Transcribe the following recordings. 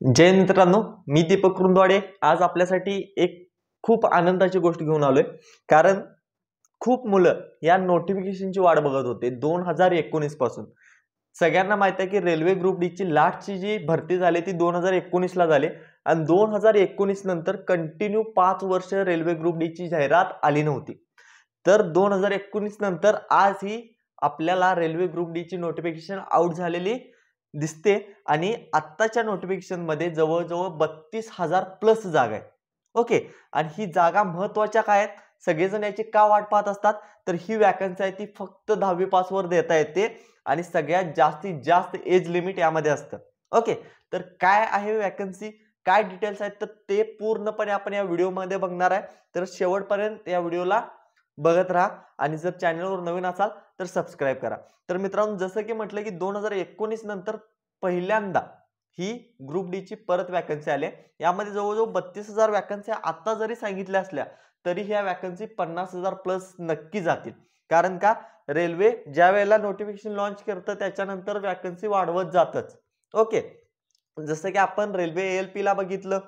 जय मित्रांनो, मी दीपक रुंदवाडे आज आपल्यासाठी एक खूप आनंदाची गोष्ट घेऊन आलोय. कारण खूप मुलं या नोटिफिकेशनची वाट बघत होते 2019 पासून. सगळ्यांना माहित आहे की रेल्वे ग्रुप डी ची लास्टची जी भरती झाली ती 2019 ला झाली आणि 2019 नंतर कंटिन्यू 5 वर्ष रेल्वे ग्रुप डी ची जाहिरात आली नव्हती. तर 2019 नंतर आज ही आपल्याला रेल्वे ग्रुप डी ची नोटिफिकेशन आउट झालेली दिसते आणि आत्ताच्या नोटिफिकेशन मध्ये जवळजवळ 32,000 प्लस जागा आहेत. ओके, आणि ही जागा महत्त्वाच्या काय आहेत, सगळेजण याची का वाट पाहत असतात, तर ही वॅकन्सी आहे ती फक्त 10वी पास वर देता येते आणि सगळ्यात जास्तीत जास्त एज लिमिट यामध्ये असतं. ओके, तर काय आहे वॅकन्सी, काय डिटेल्स आहेत, तर ते पूर्णपणे आपण या व्हिडिओमध्ये बघणार आहे. तर शेवटपर्यंत या व्हिडिओला बघत राहा आणि जर चॅनलवर नवीन असाल तर सबस्क्राइब करा. तर मित्रांनो, जसं की म्हटलं की 2019 नंतर पहिल्यांदा ही ग्रुप डी ची परत वॅकन्सी आली. यामध्ये जवळजवळ 32,000 वॅकन्सी आता जरी सांगितल्या असल्या तरी ह्या वॅकन्सी 50,000 प्लस नक्की जातील. कारण का, रेल्वे ज्या वेळेला नोटिफिकेशन लॉन्च करतं त्याच्यानंतर वॅकन्सी वाढवत जातच. ओके, जसं की आपण रेल्वे एएलपी ला बघितलं,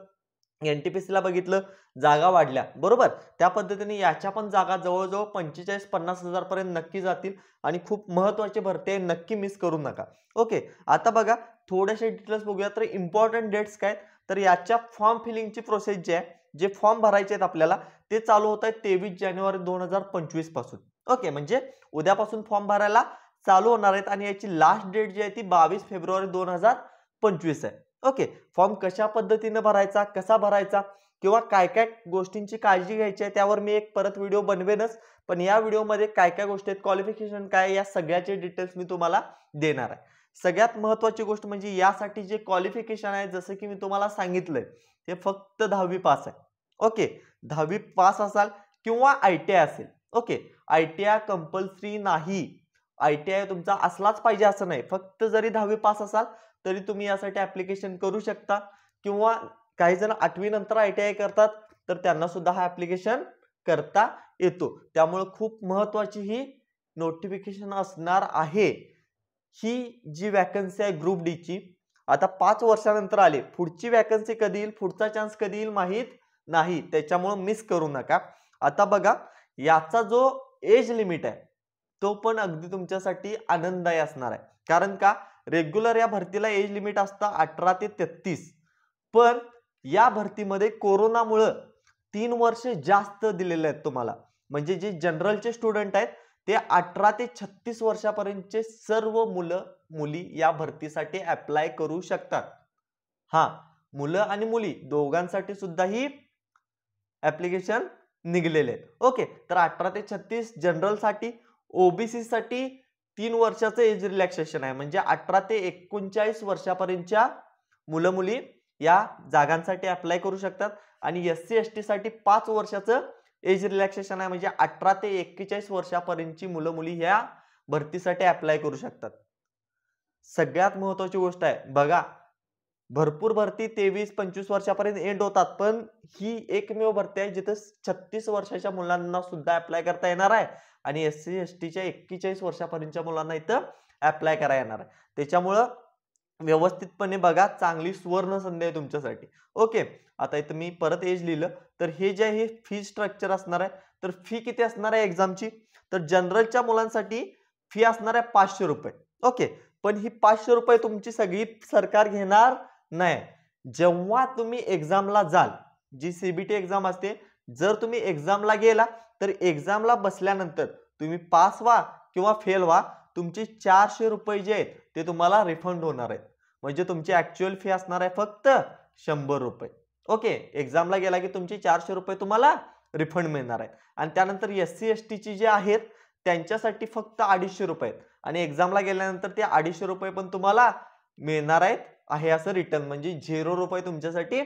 एनटीपीसी ला बघितलं, जागा वाढल्या बरोबर. त्या पद्धतीने याच्या पण जागा जवळजवळ 45-50,000 पर्यंत नक्की जातील आणि खूप महत्त्वाची भरती आहे, नक्की मिस करू नका. ओके, आता बघा थोडेसे डिटेल्स बघूया. तर इम्पॉर्टंट डेट्स काय, तर याच्या फॉर्म फिलिंगची प्रोसेस जी आहे, जे फॉर्म भरायचे आहेत आपल्याला ते चालू होत आहे 23 जानेवारी 2025 पासून. ओके, म्हणजे उद्यापासून फॉर्म भरायला चालू होणार आहेत आणि याची लास्ट डेट जी आहे ती 22 फेब्रुवारी 2025 आहे. ओके, फॉर्म कशा पद्धतीने भरायचा, कसा भरायचा किंवा काय काय गोष्टींची काळजी घ्यायची आहे त्यावर मी एक परत व्हिडिओ बनवेनच. पण या व्हिडिओमध्ये काय काय गोष्टी आहेत, क्वालिफिकेशन काय, या सगळ्याचे डिटेल्स मी तुम्हाला देणार आहे. सगळ्यात महत्त्वाची गोष्ट म्हणजे यासाठी जे क्वालिफिकेशन आहे, जसं की मी तुम्हाला सांगितलंय, ते फक्त 10वी पास आहे. ओके, 10वी पास असाल किंवा आयटीआय असेल. ओके, आयटीआय कंपल्सरी नाही, आयटीआय तुमचा असलाच पाहिजे असं नाही. फक्त जरी 10वी पास असाल तरी तुम्ही यासाठी ऍप्लिकेशन करू शकता. किंवा काही जण 8वी नंतर आयटीआय करतात तर त्यांना सुद्धा हा ऍप्लिकेशन करता येतो. त्यामुळे खूप महत्त्वाची ही नोटिफिकेशन असणार आहे. ही जी वॅकन्सी आहे ग्रुप डी ची आता 5 वर्षानंतर आली. पुढची वॅकन्सी कधी येईल, पुढचा चान्स कधी येईल माहित नाही, त्याच्यामुळे मिस करू नका. आता बघा, याचा जो एज लिमिट आहे तो पण अगदी तुमच्यासाठी आनंददायी असणार आहे. कारण का, रेग्युलर या भरतीला एज लिमिट असतं 18 ते 33, पण या भरतीमध्ये कोरोनामुळे 3 वर्ष जास्त दिलेले आहेत तुम्हाला. म्हणजे जे जनरलचे स्टुडंट आहेत ते 18 ते 36 वर्षापर्यंतचे सर्व मुलं मुली या भरतीसाठी अप्लाय करू शकतात. हा, मुलं आणि मुली दोघांसाठी सुद्धा ही ऍप्लिकेशन निघलेले आहेत. ओके, तर 18 ते 36 जनरल साठी, ओबीसी साठी 3 वर्षाचं एज रिलॅक्सेशन आहे. म्हणजे 18 ते 39 वर्षापर्यंतच्या मुलं मुली या जागांसाठी अप्लाय करू शकतात आणि एससी एसटी साठी 5 वर्षाचं एज रिलॅक्सेशन आहे. म्हणजे 18 ते 41 वर्षापर्यंतची मुलं मुली ह्या भरतीसाठी अप्लाय करू शकतात. सगळ्यात महत्त्वाची गोष्ट आहे बघा, भरपूर भरती 23-25 वर्षापर्यंत एंड होतात, पण ही एकमेव भरती आहे जिथे 36 वर्षाच्या मुलांना सुद्धा अप्लाय करता येणार आहे आणि एससी एसटीच्या 41 वर्षापर्यंतच्या मुलांना इथं अप्लाय करायला येणार आहे. त्याच्यामुळं व्यवस्थितपणे बघा, चांगली सुवर्ण संधी आहे तुमच्यासाठी. ओके, आता इथं मी परत एज लिहिलं. तर हे जे आहे फी स्ट्रक्चर असणार आहे. तर फी किती असणार आहे एक्झामची, तर जनरलच्या मुलांसाठी फी असणार आहे 500 रुपये. ओके, पण ही 500 रुपये तुमची सगळी सरकार घेणार नाही. जेव्हा तुम्ही एक्झामला जाल, जी सीबीटी एक्झाम असते, जर तुम्ही एक्झामला गेला तर एक्झामला बसल्यानंतर तुम्ही पास व्हा किंवा फेल व्हा, तुमचे 400 रुपये जे आहेत ते तुम्हाला रिफंड होणार आहेत. म्हणजे तुमची ऍक्च्युअल फी असणार आहे फक्त 100 रुपये. ओके, एक्झामला गेला की तुमची 400 रुपये तुम्हाला रिफंड मिळणार आहेत. आणि त्यानंतर एससी एसटी ची जे आहेत त्यांच्यासाठी फक्त 250 रुपये आहेत आणि एक्झामला गेल्यानंतर ते 250 रुपये पण तुम्हाला मिळणार आहेत आहे असं रिटर्न. म्हणजे 0 रुपये तुमच्यासाठी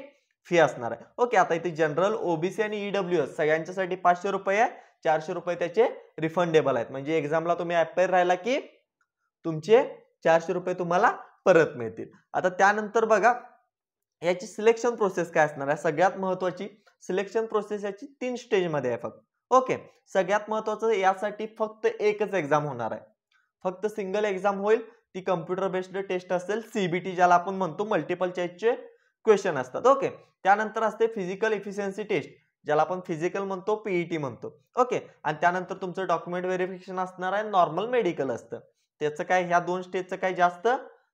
फी असणार आहे. ओके, आता इथे जनरल, ओबीसी आणि ईडब्ल्यूएस सगळ्यांच्यासाठी 500 रुपये आहे, 400 रुपये त्याचे रिफंडेबल आहेत. म्हणजे एक्झामला तुम्ही अपेअर राहिला की तुमचे 400 रुपये तुम्हाला परत मिळतील. आता त्यानंतर बघा, याची सिलेक्शन प्रोसेस काय असणार आहे. सगळ्यात महत्त्वाची सिलेक्शन प्रोसेस याची 3 स्टेज मध्ये आहे फक्त. ओके, सगळ्यात महत्त्वाचं यासाठी फक्त एकच एक्झाम होणार आहे, फक्त सिंगल एक्झाम होईल. ती कम्प्युटर बेस्ड टेस्ट असेल, सीबीटी ज्याला आपण म्हणतो, मल्टिपल चॉईसचे क्वेश्चन असतात. ओके, त्यानंतर असते फिजिकल इफिशियन्सी टेस्ट, ज्याला आपण फिजिकल म्हणतो, पीईटी म्हणतो. ओके, आणि त्यानंतर तुमचं डॉक्युमेंट व्हेरिफिकेशन असणार आहे, नॉर्मल मेडिकल असतं. त्याचं काय, ह्या दोन स्टेजचं काय जास्त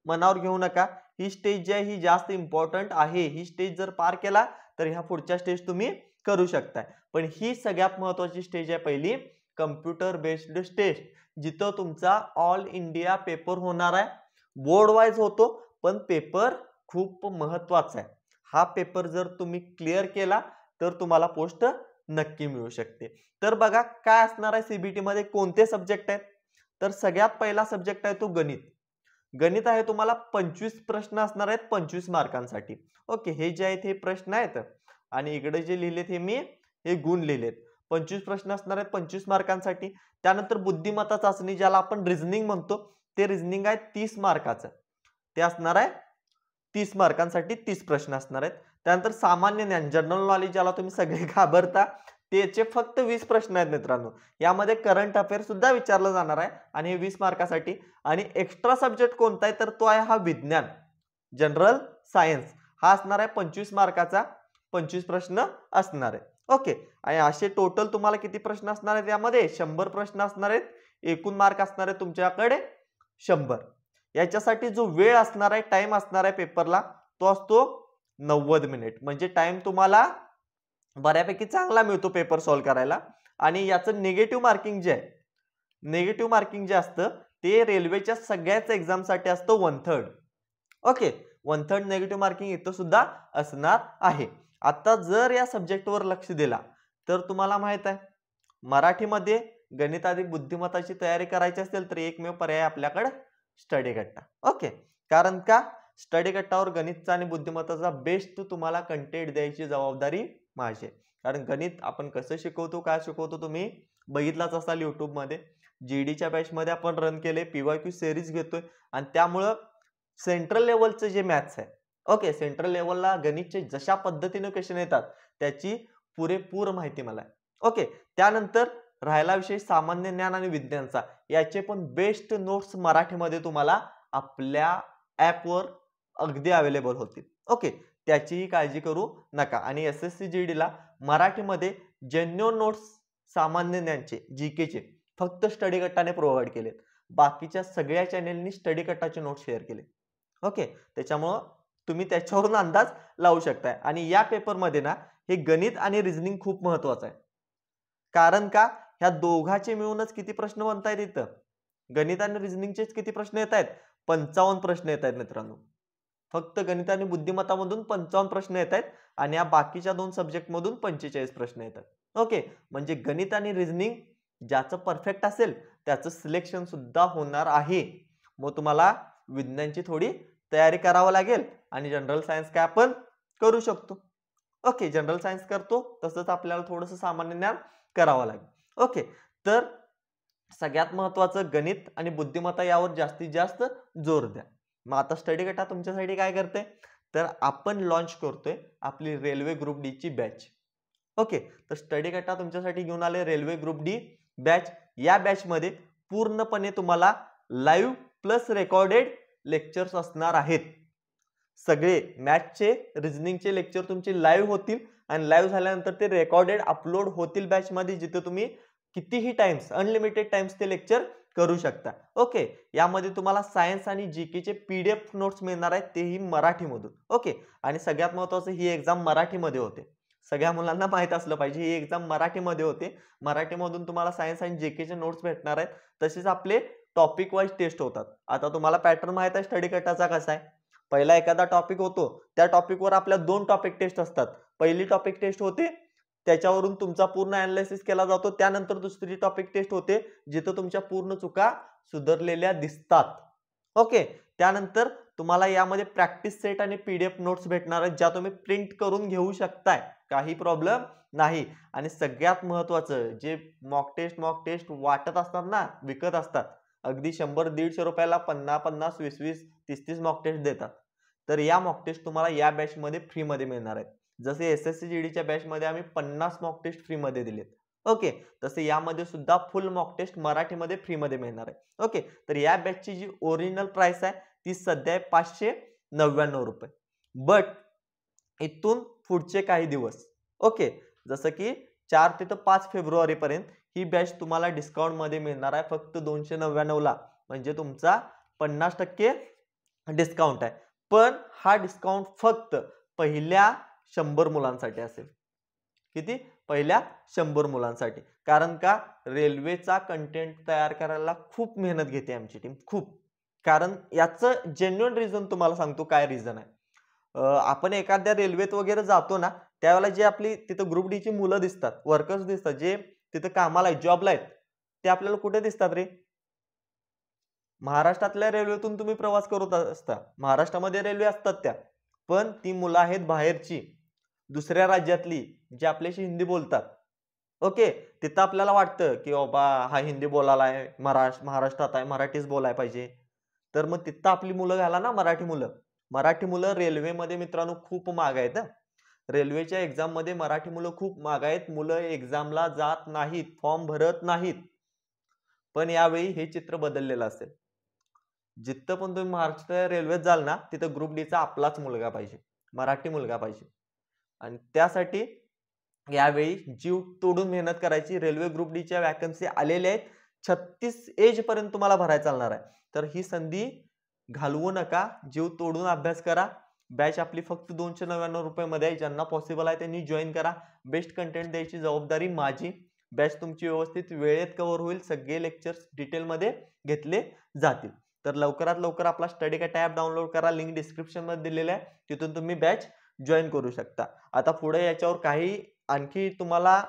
मनावर घेऊ नका. ही स्टेज जी आहे ही जास्त इम्पॉर्टंट आहे. ही स्टेज जर पार केला तर ह्या पुढच्या स्टेज तुम्ही करू शकताय. पण ही सगळ्यात महत्वाची स्टेज आहे पहिली, कम्प्युटर बेस्ड टेस्ट, जिथं तुमचा ऑल इंडिया पेपर होणार आहे. बोर्ड वाईज होतो, पण पेपर खूप महत्वाचा आहे. हा पेपर जर तुम्ही क्लिअर केला तर तुम्हाला पोस्ट नक्की मिळू शकते. तर बघा काय असणार आहे सीबीटी मध्ये, कोणते सब्जेक्ट आहेत. तर सगळ्यात पहिला सब्जेक्ट आहे तो गणित. गणित आहे तुम्हाला 25 प्रश्न असणार आहेत 25 मार्कांसाठी. ओके, हे जे आहेत हे प्रश्न आहेत आणि इकडे जे लिहिलेत हे गुण लिहिलेत. 25 प्रश्न असणार आहेत 25 मार्कांसाठी. त्यानंतर बुद्धिमत्ता चाचणी, ज्याला आपण रिझनिंग म्हणतो, ते रिझनिंग आहे 30 मार्काचं. ते असणार आहे 30 मार्कांसाठी 30 प्रश्न असणार आहेत. त्यानंतर सामान्य ज्ञान, जनरल नॉलेज, ज्याला तुम्ही सगळे घाबरता, त्याचे फक्त 20 प्रश्न आहेत मित्रांनो. यामध्ये करंट अफेअर सुद्धा विचारलं जाणार आहे आणि हे 20 मार्कासाठी. आणि एक्स्ट्रा सब्जेक्ट कोणता आहे तर तो आहे हा विज्ञान, जनरल सायन्स. हा असणार आहे 25 मार्काचा, 25 प्रश्न असणार आहे. ओके, आणि असे टोटल तुम्हाला किती प्रश्न असणार आहेत यामध्ये, 100 प्रश्न असणार आहेत. एकूण मार्क असणार आहे तुमच्याकडे 100. याच्यासाठी जो वेळ असणार आहे, टाइम असणार आहे पेपरला, तो असतो 90 मिनिट. म्हणजे टाइम तुम्हाला बऱ्यापैकी चांगला मिळतो पेपर सॉल्व्ह करायला. आणि याचं निगेटिव्ह मार्किंग जे आहे, निगेटिव्ह मार्किंग जे असतं ते रेल्वेच्या सगळ्याच एक्झामसाठी असतं 1/3. ओके, 1/3 निगेटिव्ह मार्किंग इथं सुद्धा असणार आहे. आता जर या सब्जेक्टवर लक्ष दिला तर तुम्हाला माहित आहे, मराठीमध्ये गणित अधिक बुद्धिमत्ताची तयारी करायची असेल तर एकमेव पर्याय आपल्याकडे स्टडी गट्टा. ओके, कारण का, स्टडी गट्टावर गणितचा आणि बुद्धिमत्ताचा बेस्ट तुम्हाला कंटेंट द्यायची जबाबदारी माझी. कारण गणित आपण कसं शिकवतो, काय शिकवतो तुम्ही बघितलाच असाल YouTube मध्ये. जीडीच्या बॅच मध्ये आपण रन केले, पीवायक्यू सिरीज घेतोय आणि त्यामुळं सेंट्रल लेवलचं जे मॅथ्स आहे, ओके, सेंट्रल लेवलला गणितचे जशा पद्धतीने क्वेश्चन येतात त्याची पुरेपूर माहिती मला आहे. ओके, त्यानंतर राहिला विषय सामान्य ज्ञान आणि विज्ञानचा, याचे पण बेस्ट नोट्स मराठीमध्ये तुम्हाला आपल्या ऍपवर अगदी अवेलेबल होतील. ओके, त्याचीही काळजी करू नका. आणि एसएससी जीडीला मराठीमध्ये जेन्युइन नोट्स सामान्य ज्ञानचे, जीकेचे फक्त स्टडी गट्टाने प्रोव्हाइड केलेत. बाकीच्या सगळ्या चॅनेलनी स्टडी गट्टाचे नोट्स शेअर केले. ओके, त्याच्यामुळं तुम्ही त्याच्यावरून अंदाज लावू शकताय. आणि या पेपरमध्ये ना हे गणित आणि रिझनिंग खूप महत्वाचं आहे. कारण का, ह्या दोघांचे मिळूनच किती प्रश्न बनतायत इथं, गणित आणि रिझनिंगचेच किती प्रश्न येत आहेत, 55 प्रश्न येत आहेत मित्रांनो. फक्त गणित आणि बुद्धिमत्ता मधून 55 प्रश्न येत आहेत आणि या बाकीच्या दोन सब्जेक्ट मधून 45 प्रश्न येतात. ओके, म्हणजे गणित आणि रिझनिंग ज्याचं परफेक्ट असेल त्याचं सिलेक्शन सुद्धा होणार आहे. मग तुम्हाला विज्ञानची थोडी तयारी करावं लागेल आणि जनरल सायन्स काय आपण करू शकतो. ओके, जनरल सायन्स करतो तसंच आपल्याला थोडंसं सामान्य ज्ञान करावं लागेल. ओके, तर सगळ्यात महत्वाचं गणित आणि बुद्धिमत्ता यावर जास्तीत जास्त जोर द्या. मग आता स्टडी गटा तुमच्यासाठी काय करते, तर आपण लॉन्च करतोय आपली रेल्वे ग्रुप डी ची बॅच. ओके, तर स्टडी गटा तुमच्यासाठी घेऊन आले रेल्वे ग्रुप डी बॅच. या बॅच मध्ये पूर्णपणे तुम्हाला लाईव्ह प्लस रेकॉर्डेड लेक्चर्स असणार आहेत. सगळे मॅथ्सचे, रिझनिंगचे लेक्चर तुमचे लाईव्ह होतील आणि लाईव्ह झाल्यानंतर ते रेकॉर्डेड अपलोड होतील बॅच मध्ये, जिथे तुम्ही कितीही टाइम्स, अनलिमिटेड टाइम्स ते लेक्चर करू शकता. ओके, यामध्ये तुम्हाला सायन्स आणि जीकेचे पीडीएफ नोट्स मिळणार आहेत, तेही मराठीमधून. ओके, आणि सगळ्यात महत्त्वाचं ही एक्झाम मराठीमध्ये होते. सगळ्या मुलांना माहित असलं पाहिजे ही एक्झाम मराठीमध्ये होते. मराठीमधून तुम्हाला सायन्स आणि जीकेचे नोट्स भेटणार आहेत. तसेच आपले टॉपिक वाईज टेस्ट होतात. आता तुम्हाला पॅटर्न माहित आहे स्टडी गटाचा कसा आहे. पहिला एखादा टॉपिक होतो, त्या टॉपिकवर आपल्या 2 टॉपिक टेस्ट असतात. पहिली टॉपिक टेस्ट होते, त्याच्यावरून तुमचा पूर्ण अनालिसिस केला जातो. त्यानंतर दुसरी टॉपिक टेस्ट होते, जिथं तुमच्या पूर्ण चुका सुधारलेल्या दिसतात. ओके, त्यानंतर तुम्हाला यामध्ये प्रॅक्टिस सेट आणि पीडीएफ नोट्स भेटणार आहेत, ज्या तुम्ही प्रिंट करून घेऊ शकताय, काही प्रॉब्लेम नाही. आणि सगळ्यात महत्वाचं, जे मॉक टेस्ट वाटत असतात ना, विकत असतात, अगदी 100-150 रुपयाला 50-50, 20-20, 30-30 मॉक टेस्ट देतात. तर या मॉक टेस्ट तुम्हाला या बॅच मध्ये फ्री मध्ये मिळणार आहेत. जसे एसएससी जीडीच्या बॅच मध्ये आम्ही 50 मॉक टेस्ट फ्री मध्ये दिलेत. ओके, तसे यामध्ये सुद्धा फुल मॉक टेस्ट मराठीमध्ये फ्री मध्ये मिळणार आहे. ओके, तर या बॅचची जी ओरिजिनल प्राइस आहे ती सध्या आहे 599 रुपये. बट इथून पुढचे काही दिवस. ओके, जसं की 4 ते 5 फेब्रुवारी पर्यंत ही बॅच तुम्हाला डिस्काउंट मध्ये मिळणार आहे फक्त 299 ला, म्हणजे तुमचा 50% डिस्काउंट आहे. पण हा डिस्काउंट फक्त पहिल्या 100 मुलांसाठी असेल. किती? पहिल्या 100 मुलांसाठी. कारण का रेल्वेचा कंटेंट तयार करायला खूप मेहनत घेते आमची टीम, खूप. कारण याचं जेन्युइन रिझन तुम्हाला सांगतो काय रिझन आहे. आपण एखाद्या रेल्वेत वगैरे जातो ना, त्यावेळेला जे आपली तिथं ग्रुप डी ची मुलं दिसतात, वर्कर्स दिसतात, जे तिथं कामाला आहेत, जॉबला आहेत, ते आपल्याला कुठे दिसतात रे? महाराष्ट्रातल्या रेल्वेतून तुम्ही प्रवास करत असता. महाराष्ट्रामध्ये रेल्वे असतात त्या. पण ती मुलं आहेत बाहेरची, दुसऱ्या राज्यातली, जे आपल्याशी हिंदी बोलतात. ओके. तिथं आपल्याला वाटतं, की बाबा हा हिंदी बोलायला आहे, महाराष्ट्रात आहे, मराठीच बोलायला पाहिजे. तर मग तिथं आपली मुलं घाला ना मराठी मुलं. मराठी मुलं रेल्वेमध्ये मित्रांनो खूप महाग आहेत हं. रेल्वेच्या एक्झाममध्ये मराठी मुलं खूप महाग आहेत. मुलं एक्झामला जात नाहीत, फॉर्म भरत नाहीत. पण यावेळी हे चित्र बदललेलं असेल. जिथं पण तुम्ही महाराष्ट्र रेल्वेत जाल ना, तिथं ग्रुप डी चा आपलाच मुलगा पाहिजे, मराठी मुलगा पाहिजे. आणि त्यासाठी यावेळी जीव तोडून मेहनत करायची. रेल्वे ग्रुप डी च्या वॅकन्सी आलेल्या आहेत. 36 एज पर्यंत तुम्हाला भरायला चालणार आहे. तर ही संधी घालवू नका. जीव तोडून अभ्यास करा. बॅच आपली फक्त ₹299 मध्ये आहे. ज्यांना पॉसिबल आहे त्यांनी जॉइन करा. बेस्ट कंटेंट द्यायची जबाबदारी माझी. बॅच तुमची व्यवस्थित वेळेत कव्हर होईल. सगळे लेक्चर्स डिटेलमध्ये घेतले जातील. तर लवकरात लवकर आपला स्टडी का टॅब डाउनलोड करा. लिंक डिस्क्रिप्शन मध्ये दिलेला आहे. तिथून तुम्ही बॅच जॉइन करू शकता. आता पुढे याच्यावर काही आणखी तुम्हाला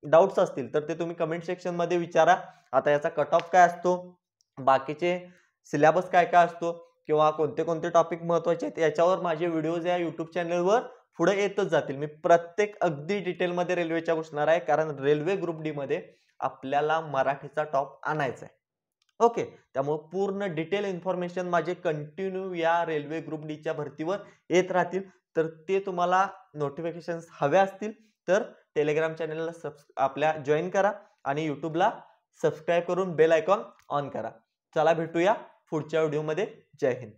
डाउट्स असतील तर ते तुम्ही कमेंट सेक्शन मध्ये विचारा. आता याचा कट ऑफ काय असतो, बाकीचे सिलेबस काय काय असतो, किंवा कोणते कोणते टॉपिक महत्त्वाचे आहेत, याच्यावर माझे व्हिडिओज या YouTube चॅनलवर पुढे येतच जातील. मी प्रत्येक अगदी डिटेलमध्ये रेल्वेच्या घुसणार आहे, कारण रेल्वे ग्रुप डी मध्ये आपल्याला मराठीचा टॉप आणायचा आहे. ओके, त्यामुळे पूर्ण डिटेल इन्फॉर्मेशन माझे कंटिन्यू या रेल्वे ग्रुप डी च्या भरतीवर येत राहतील. तर ते तुम्हाला नोटिफिकेशन्स हवे असतील तर टेलिग्राम चॅनलला आपल्या जॉइन करा आणि YouTubeला सबस्क्राइब करून बेल आयकॉन ऑन करा. चला भेटूया पुढच्या व्हिडिओमध्ये. जय हिंद.